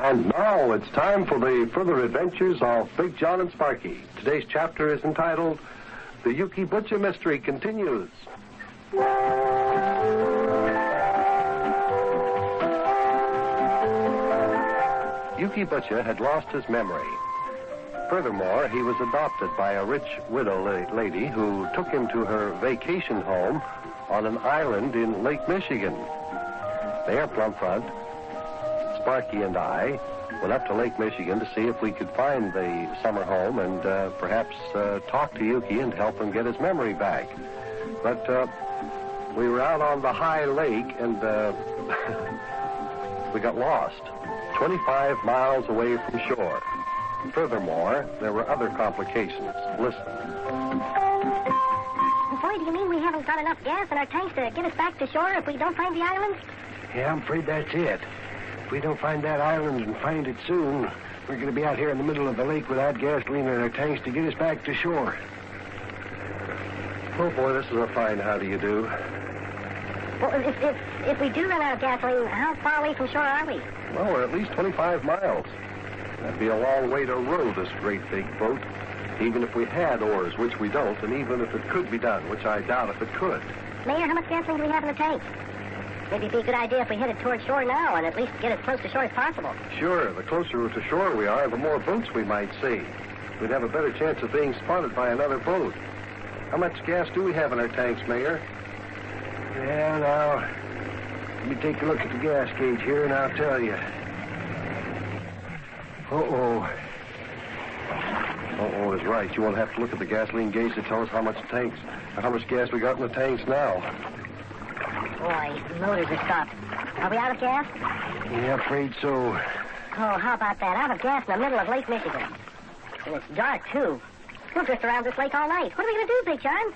And now it's time for the further adventures of Big John and Sparkie. Today's chapter is entitled, The Yukie Butcha Mystery Continues. Yukie Butcha had lost his memory. Furthermore, he was adopted by a rich widow lady who took him to her vacation home on an island in Lake Michigan. There, Plumfront, Sparkie and I went up to Lake Michigan to see if we could find the summer home and perhaps talk to Yukie and help him get his memory back. But we were out on the high lake and we got lost, 25 miles away from shore. Furthermore, there were other complications. Listen. Boy, do you mean we haven't got enough gas in our tanks to get us back to shore if we don't find the island? Yeah, I'm afraid that's it. If we don't find that island and find it soon, we're going to be out here in the middle of the lake without gasoline in our tanks to get us back to shore. Oh, boy, this is a fine how-do-you-do. Well, if we do run out of gasoline, how far away from shore are we? Well, we're at least 25 miles. That'd be a long way to row this great big boat, even if we had oars, which we don't, and even if it could be done, which I doubt if it could. Mayor, how much gasoline do we have in the tank? Maybe it'd be a good idea if we headed toward shore now and at least get as close to shore as possible. Sure, the closer to shore we are, the more boats we might see. We'd have a better chance of being spotted by another boat. How much gas do we have in our tanks, Mayor? Yeah, now, let me take a look at the gas gauge here and I'll tell you. Uh-oh is right. You won't have to look at the gasoline gauge to tell us how much gas we got in the tanks now. Boy, motors are stopped. Are we out of gas? Yeah, afraid so. Oh, how about that? Out of gas in the middle of Lake Michigan. And it's dark, too. We'll drift around this lake all night. What are we going to do, Big John?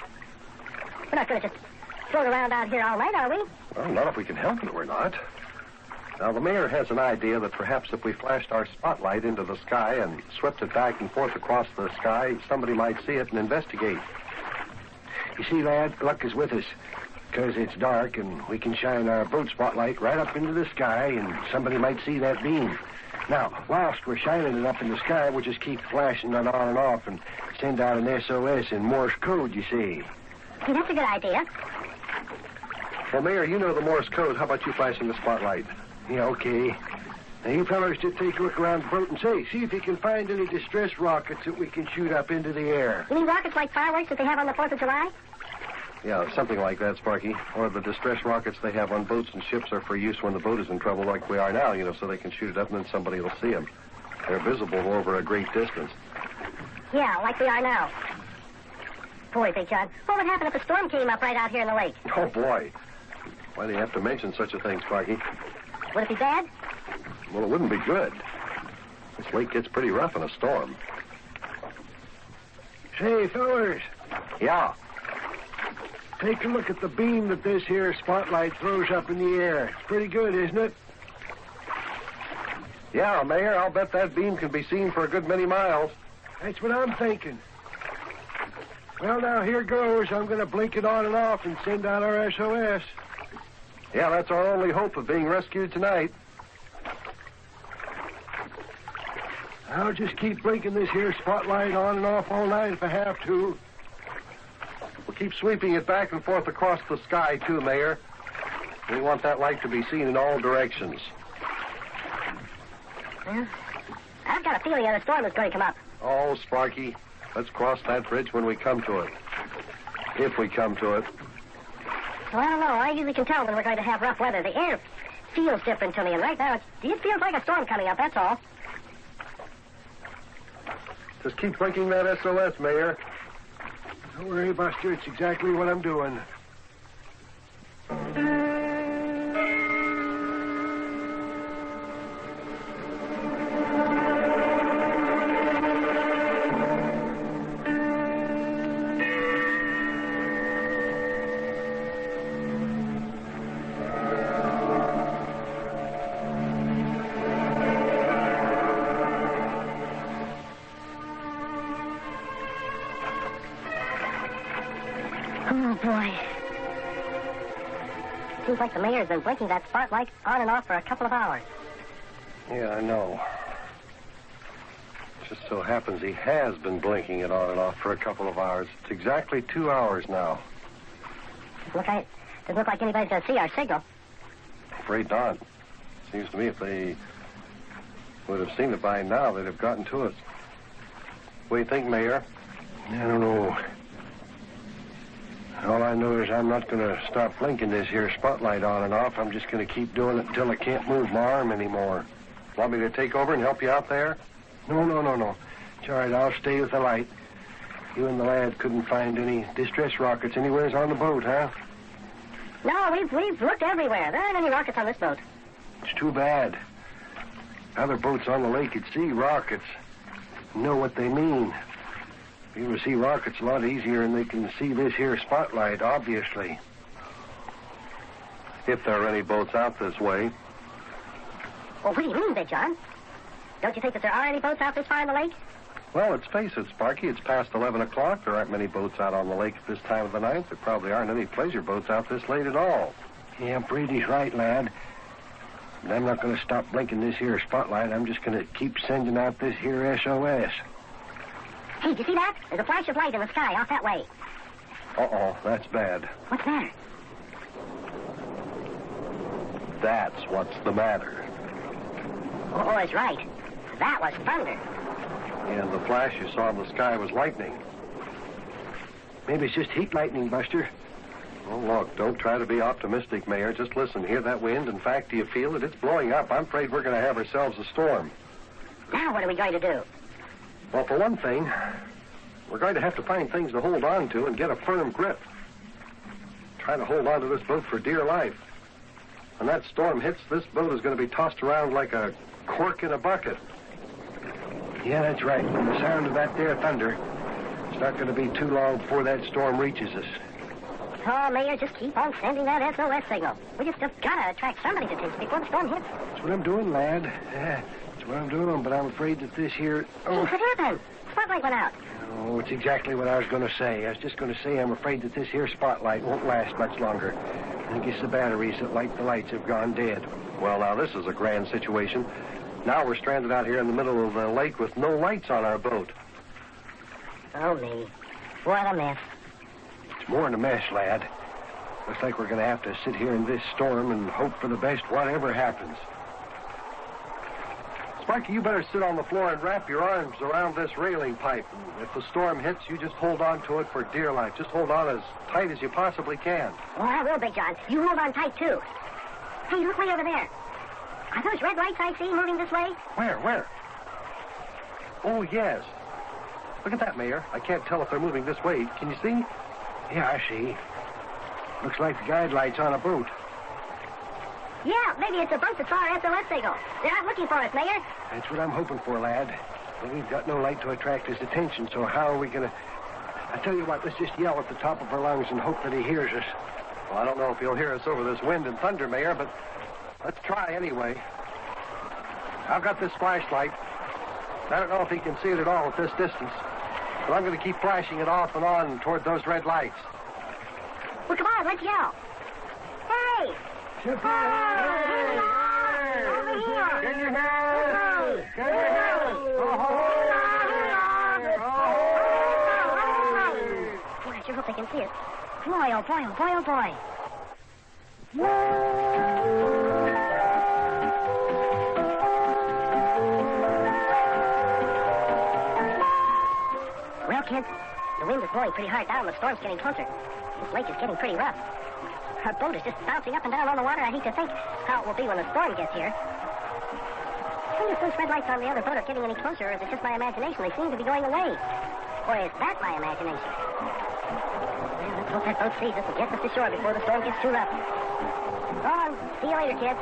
We're not going to just float around out here all night, are we? Well, not if we can help it, we're not. Now, the mayor has an idea that perhaps if we flashed our spotlight into the sky and swept it back and forth across the sky, somebody might see it and investigate. You see, lad, luck is with us. Because it's dark and we can shine our boat spotlight right up into the sky and somebody might see that beam. Now, whilst we're shining it up in the sky, we'll just keep flashing it on and off and send out an SOS in Morse code, you see. Hey, that's a good idea. Well, Mayor, you know the Morse code. How about you flashing the spotlight? Yeah, okay. Now, you fellas just take a look around the boat and see if you can find any distress rockets that we can shoot up into the air. You mean rockets like fireworks that they have on the 4th of July? Yeah, something like that, Sparkie. Or the distress rockets they have on boats and ships are for use when the boat is in trouble like we are now, so they can shoot it up and then somebody will see them. They're visible over a great distance. Yeah, like we are now. Boy, Big John, what would happen if a storm came up right out here in the lake? Oh, boy. Why do you have to mention such a thing, Sparkie? Would it be bad? Well, it wouldn't be good. This lake gets pretty rough in a storm. Say, fellas. Yeah. Take a look at the beam that this here spotlight throws up in the air. It's pretty good, isn't it? Yeah, Mayor, I'll bet that beam can be seen for a good many miles. That's what I'm thinking. Well, now, here goes. I'm going to blink it on and off and send out our SOS. Yeah, that's our only hope of being rescued tonight. I'll just keep blinking this here spotlight on and off all night if I have to. We'll keep sweeping it back and forth across the sky, too, Mayor. We want that light to be seen in all directions. Well, I've got a feeling that a storm is going to come up. Oh, Sparkie, let's cross that bridge when we come to it. If we come to it. Well, I don't know. I usually can tell when we're going to have rough weather. The air feels different to me, and right now it feels like a storm coming up, that's all. Just keep blinking that SOS, Mayor. Don't worry, Buster. It's exactly what I'm doing. Oh, boy. Seems like the mayor's been blinking that spotlight on and off for a couple of hours. Yeah, I know. Just so happens he has been blinking it on and off for a couple of hours. It's exactly 2 hours now. Doesn't look like anybody's going to see our signal. Afraid not. Seems to me if they would have seen it by now, they'd have gotten to us. What do you think, Mayor? I don't know. All I know is I'm not going to stop blinking this here spotlight on and off. I'm just going to keep doing it until I can't move my arm anymore. Want me to take over and help you out there? No. It's all right. I'll stay with the light. You and the lad couldn't find any distress rockets anywheres on the boat, huh? No, we've looked everywhere. There aren't any rockets on this boat. It's too bad. Other boats on the lake could see rockets, know what they mean. People see rockets a lot easier, and they can see this here spotlight, obviously. If there are any boats out this way. Well, what do you mean, Big John? Don't you think that there are any boats out this far in the lake? Well, let's face it, Sparkie, it's past 11 o'clock. There aren't many boats out on the lake at this time of the night. There probably aren't any pleasure boats out this late at all. Yeah, Brady's right, lad. But I'm not going to stop blinking this here spotlight. I'm just going to keep sending out this here SOS. Hey, do you see that? There's a flash of light in the sky off that way. Uh-oh, that's bad. What's the matter? That's what's the matter. Oh, it's right. That was thunder. And the flash you saw in the sky was lightning. Maybe it's just heat lightning, Buster. Well, look, don't try to be optimistic, Mayor. Just listen. Hear that wind? In fact, do you feel it? It's blowing up. I'm afraid we're going to have ourselves a storm. Now what are we going to do? Well, for one thing, we're going to have to find things to hold on to and get a firm grip. Try to hold on to this boat for dear life. When that storm hits, this boat is going to be tossed around like a cork in a bucket. Yeah, that's right. From the sound of that there thunder, it's not going to be too long before that storm reaches us. Oh, Mayor, just keep on sending that SOS signal. We just got to attract somebody's attention before the storm hits. That's what I'm doing, lad. Yeah, that's what I'm doing, but I'm afraid that this here... Oh. What happened? Spotlight went out. Oh, it's exactly what I was going to say. I was just going to say I'm afraid that this here spotlight won't last much longer. I think it's the batteries that light the lights have gone dead. Well, now, this is a grand situation. Now we're stranded out here in the middle of the lake with no lights on our boat. Oh, me. What a mess. It's more than a mess, lad. Looks like we're going to have to sit here in this storm and hope for the best whatever happens. Sparkie, you better sit on the floor and wrap your arms around this railing pipe. If the storm hits, you just hold on to it for dear life. Just hold on as tight as you possibly can. Well, I will, Big John. You hold on tight, too. Hey, look way over there. Are those red lights I see moving this way? Where? Oh, yes. Look at that, Mayor. I can't tell if they're moving this way. Can you see? Yeah, I see. Looks like the guide lights on a boat. Yeah, maybe it's a boat that saw our SOS signal. They're not looking for us, Mayor. That's what I'm hoping for, lad. But we've got no light to attract his attention, so how are we going to... I tell you what, let's just yell at the top of our lungs and hope that he hears us. Well, I don't know if he'll hear us over this wind and thunder, Mayor, but let's try anyway. I've got this flashlight. I don't know if he can see it at all at this distance, but I'm going to keep flashing it off and on toward those red lights. Well, come on, let's yell. Hey! Hey! Over here! Can you hear us? Can you hear us? Boy, I sure hope they can see us. Boy, oh boy, oh boy, oh boy. Well, kids, the wind is blowing pretty hard now and the storm's getting closer. This lake is getting pretty rough. Our boat is just bouncing up and down on the water. I hate to think how it will be when the storm gets here. I wonder if those red lights on the other boat are getting any closer, or is it just my imagination? They seem to be going away. Or is that my imagination? Well, let's hope that boat sees us and gets us to shore before the storm gets too rough. Go on. See you later, kids.